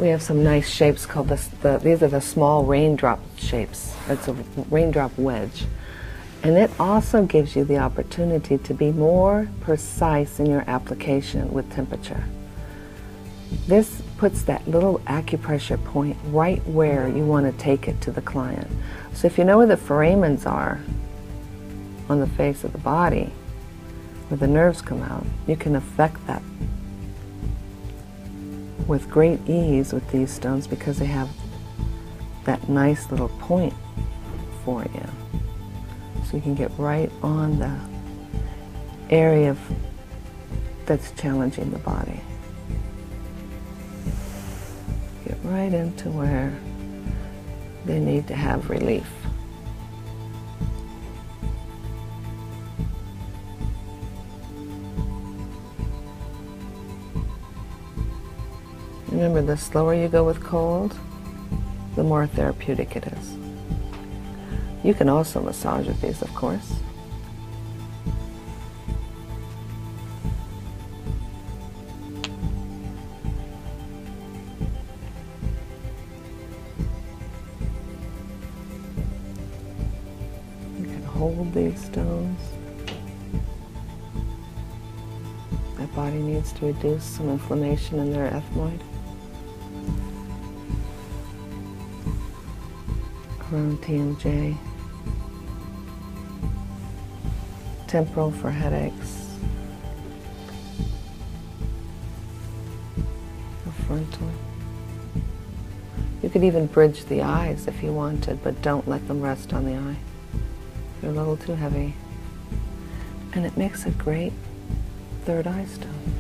We have some nice shapes called these are the small raindrop shapes. It's a raindrop wedge. And it also gives you the opportunity to be more precise in your application with temperature. This puts that little acupressure point right where you want to take it to the client. So if you know where the foramens are on the face of the body, where the nerves come out, you can affect that with great ease with these stones because they have that nice little point for you. So you can get right on the area that's challenging the body. Get right into where they need to have relief. Remember, the slower you go with cold, the more therapeutic it is. You can also massage with these, of course. You can hold these stones. That body needs to reduce some inflammation in their ethmoid. Around TMJ. Temporal for headaches. The frontal. You could even bridge the eyes if you wanted, but don't let them rest on the eye. They're a little too heavy. And it makes a great third eye stone.